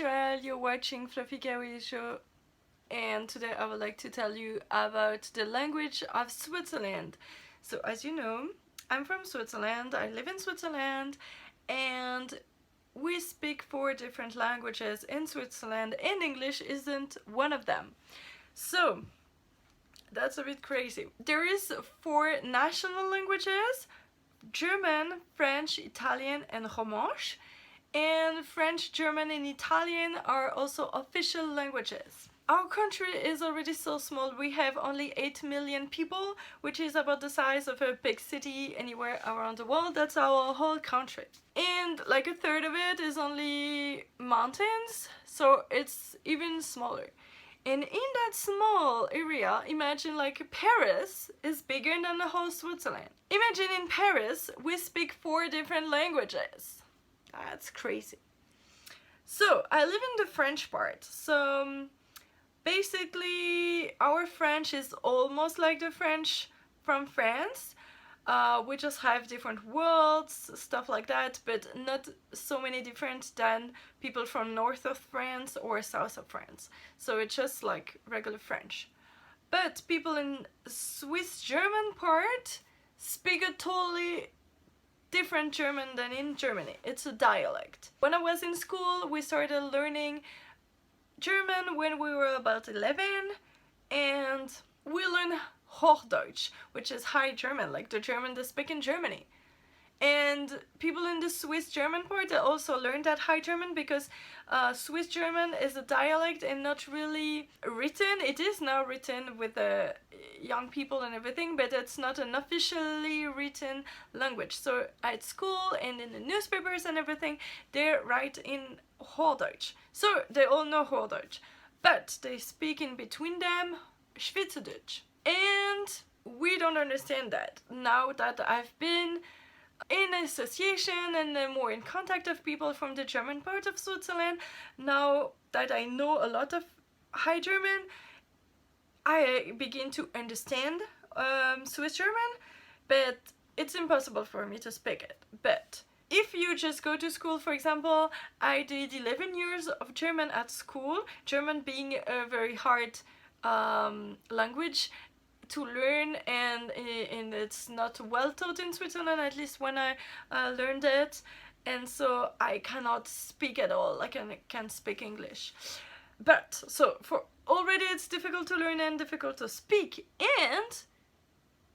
usual, you're watching Fluffy Kawaii show, and today I would like to tell you about the language of Switzerland. So as you know, I'm from Switzerland, I live in Switzerland, and we speak 4 different languages in Switzerland, and English isn't one of them. So that's a bit crazy. There is 4 national languages: German, French, Italian, and Romansh. And French, German, and Italian are also official languages. Our country is already so small. We have only 8 million people, which is about the size of a big city anywhere around the world. That's our whole country. And like a third of it is only mountains, so it's even smaller. And in that small area, imagine like Paris is bigger than the whole Switzerland. Imagine in Paris, we speak 4 different languages. That's crazy. So I live in the French part. So basically our French is almost like the French from France. We just have different words, stuff like that, but not so many different than people from north of France or south of France. So it's just like regular French. But people in Swiss German part speak a totally different German than in Germany. It's a dialect. When I was in school, we started learning German when we were about 11, and we learned Hochdeutsch, which is High German, like the German they speak in Germany. And people in the Swiss German part, they also learned that High German because Swiss German is a dialect and not really written. It is now written with the young people and everything, but it's not an officially written language. So at school and in the newspapers and everything, they write in Hochdeutsch. So they all know Hochdeutsch, but they speak in between them Schweizerdeutsch. And we don't understand that. Now that I've been in association and more in contact of people from the German part of Switzerland, now that I know a lot of High German, I begin to understand Swiss German, but it's impossible for me to speak it. But if you just go to school, for example, I did 11 years of German at school, German being a very hard language to learn, and it's not well taught in Switzerland, at least when I learned it, and so I cannot speak at all, like I can't speak English. But so for already it's difficult to learn and difficult to speak, and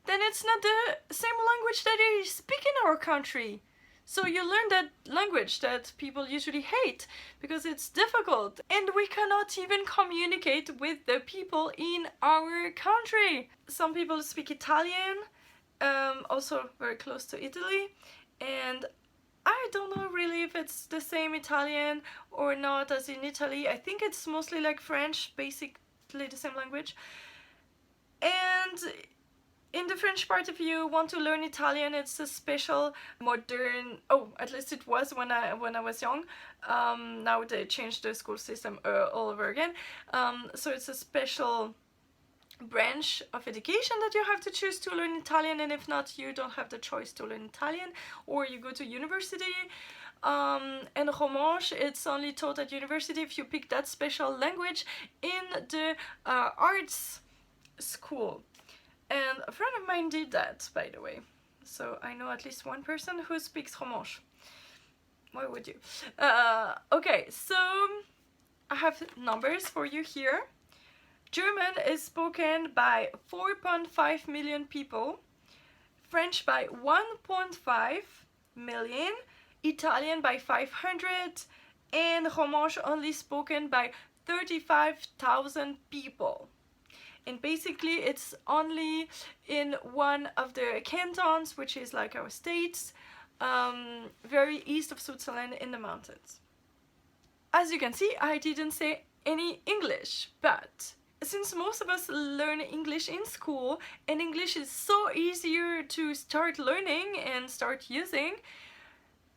then it's not the same language that they speak in our country. So you learn that language that people usually hate because it's difficult, and we cannot even communicate with the people in our country. Some people speak Italian, also very close to Italy, and I don't know really if it's the same Italian or not as in Italy. I think it's mostly like French, basically the same language. And in the French part, if you want to learn Italian, it's a special modern, at least it was when I was young. Now they changed the school system all over again. So it's a special branch of education that you have to choose to learn Italian, and if not, you don't have the choice to learn Italian, or you go to university. And Romansh, it's only taught at university if you pick that special language in the arts school. And a friend of mine did that, by the way. So I know at least one person who speaks Romansh. Why would you? Okay, so I have numbers for you here. German is spoken by 4.5 million people, French by 1.5 million, Italian by 500, and Romansh only spoken by 35,000 people. And basically it's only in one of the cantons, which is like our states, very east of Switzerland in the mountains. As you can see, I didn't say any English, but since most of us learn English in school, and English is so easier to start learning and start using,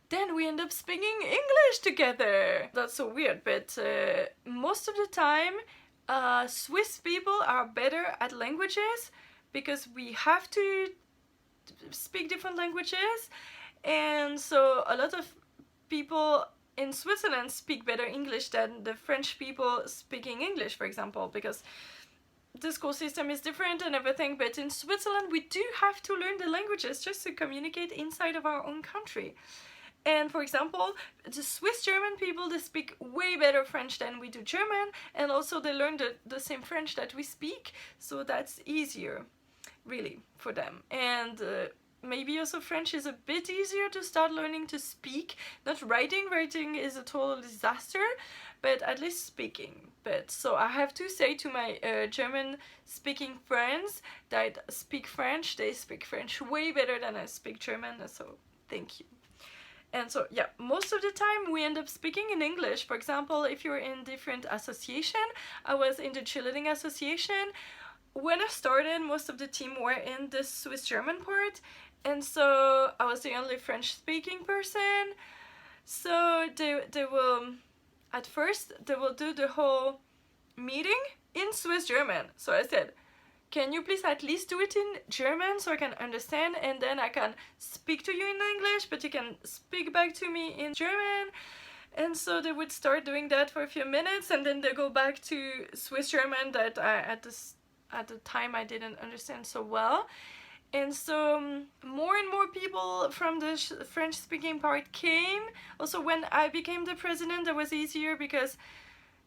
then we end up speaking English together. That's so weird, but most of the time Swiss people are better at languages because we have to speak different languages, and so a lot of people in Switzerland speak better English than the French people speaking English, for example, because the school system is different and everything, but in Switzerland we do have to learn the languages just to communicate inside of our own country. And for example, the Swiss German people, they speak way better French than we do German, and also they learn the same French that we speak, so that's easier, really, for them. And maybe also French is a bit easier to start learning to speak. Not writing, writing is a total disaster, but at least speaking. But so I have to say to my German speaking friends that speak French, they speak French way better than I speak German, so thank you. And so yeah, most of the time we end up speaking in English. For example, if you're in different association, I was in the cheerleading association. When I started, most of the team were in the Swiss German part, and so I was the only French speaking person. So they will, at first they will do the whole meeting in Swiss German. So I said, can you please at least do it in German so I can understand, and then I can speak to you in English, but you can speak back to me in German. And so they would start doing that for a few minutes, and then they go back to Swiss German that at the time I didn't understand so well. And so more and more people from the French speaking part came. Also when I became the president, that was easier because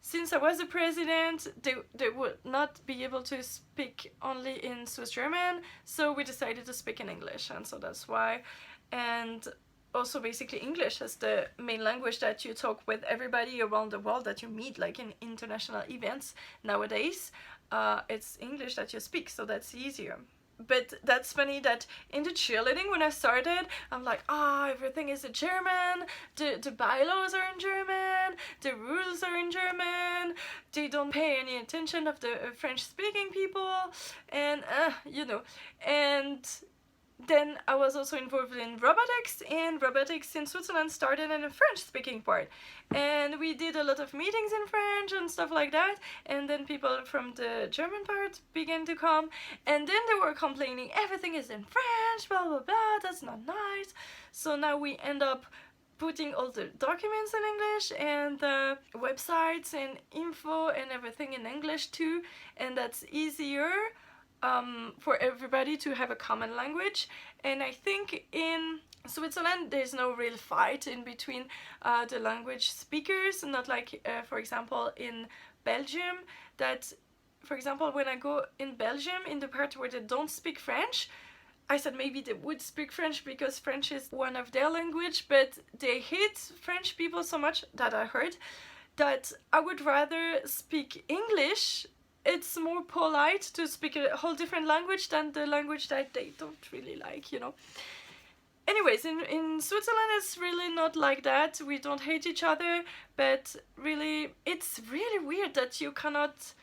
since I was the president, they would not be able to speak only in Swiss German, so we decided to speak in English, and so that's why. And also basically English is the main language that you talk with everybody around the world that you meet, like in international events nowadays. It's English that you speak, so that's easier. But that's funny that in the cheerleading when I started, I'm like, everything is in German, the bylaws are in German, the rules are in German, they don't pay any attention of the French speaking people, and you know. And then I was also involved in robotics, and robotics in Switzerland started in a French-speaking part. And we did a lot of meetings in French and stuff like that, and then people from the German part began to come, and then they were complaining, everything is in French, blah blah blah, that's not nice. So now we end up putting all the documents in English, and the websites and info and everything in English too, and that's easier for everybody to have a common language. And I think in Switzerland there's no real fight in between the language speakers, not like for example in Belgium, that for example when I go in Belgium in the part where they don't speak French, I said maybe they would speak French because French is one of their language, but they hate French people so much, that I heard, that I would rather speak English. It's more polite to speak a whole different language than the language that they don't really like, you know. Anyways, in Switzerland it's really not like that. We don't hate each other, but really it's really weird that you cannot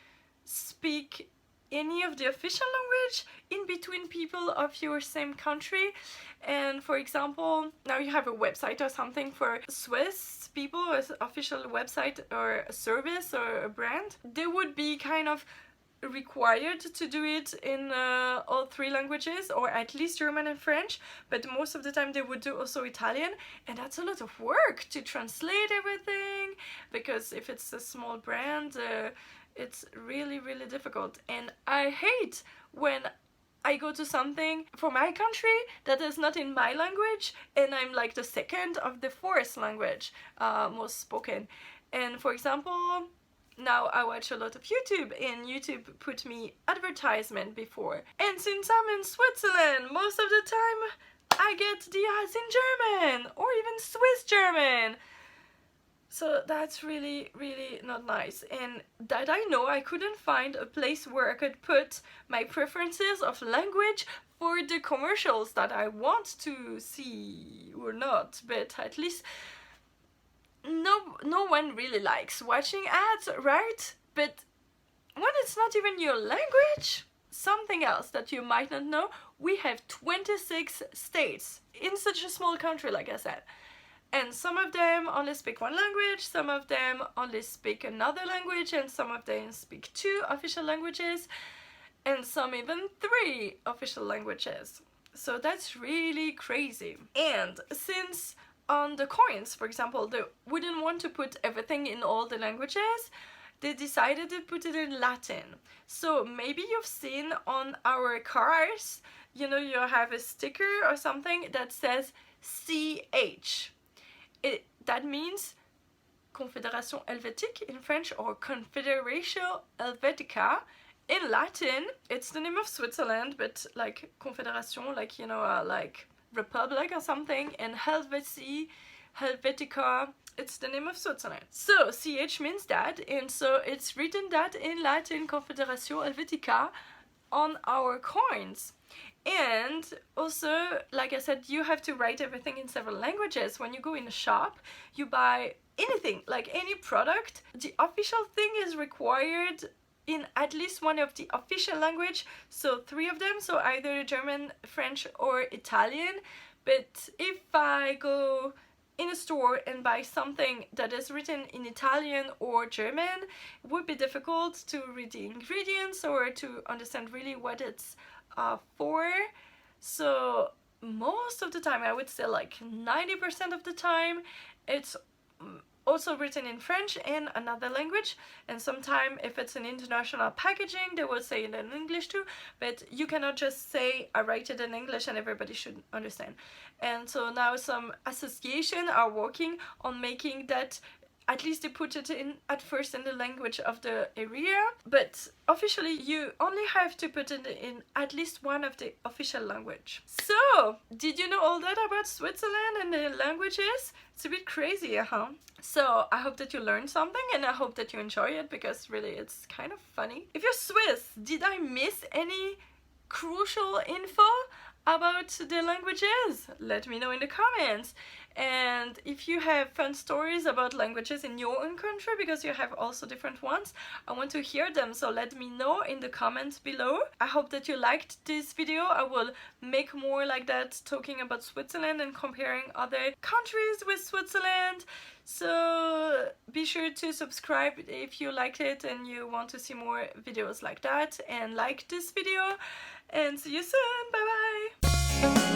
speak any of the official language in between people of your same country. And for example, now you have a website or something for Swiss people, an official website or a service or a brand, they would be kind of required to do it in all three languages, or at least German and French, but most of the time they would do also Italian, and that's a lot of work to translate everything, because if it's a small brand, it's really difficult. And I hate when I go to something for my country that is not in my language, and I'm like the second of the fourth language most spoken. And for example, now I watch a lot of YouTube, and YouTube put me advertisement before. And since I'm in Switzerland, most of the time I get the ads in German or even Swiss German. So that's really not nice. And that I know, I couldn't find a place where I could put my preferences of language for the commercials that I want to see or not, but at least no one really likes watching ads, right? But when it's not even your language, something else that you might not know, we have 26 states in such a small country, like I said. And some of them only speak one language, some of them only speak another language, and some of them speak 2 official languages, and some even 3 official languages. So that's really crazy. And since on the coins, for example, they wouldn't want to put everything in all the languages. They decided to put it in Latin. So maybe you've seen on our cars, you know, you have a sticker or something that says CH. That means Confédération Helvétique in French, or Confederatio Helvetica. In Latin, it's the name of Switzerland, but like Confédération, like, you know, like Republic or something, and Helvetia, it's the name of Switzerland. So CH means that, and so it's written that in Latin, Confederatio Helvetica, on our coins. And also, like I said, you have to write everything in several languages. When you go in a shop, you buy anything, like any product, the official thing is required in at least one of the official language, so 3 of them, so either German, French, or Italian. But if I go in a store and buy something that is written in Italian or German, it would be difficult to read the ingredients or to understand really what it's for. So most of the time, I would say like 90% of the time, it's also written in French and another language, and sometimes if it's an international packaging, they will say it in English too, but you cannot just say I write it in English and everybody should understand. And so now some associations are working on making that at least they put it in at first in the language of the area, but officially you only have to put it in at least one of the official language. So, did you know all that about Switzerland and the languages? It's a bit crazy, huh? So, I hope that you learned something, and I hope that you enjoy it, because really it's kind of funny. If you're Swiss, did I miss any crucial info about the languages? Let me know in the comments. And if you have fun stories about languages in your own country, because you have also different ones, I want to hear them, so let me know in the comments below. I hope that you liked this video. I will make more like that, talking about Switzerland and comparing other countries with Switzerland. So be sure to subscribe if you liked it and you want to see more videos like that, and like this video, and see you soon. Bye bye.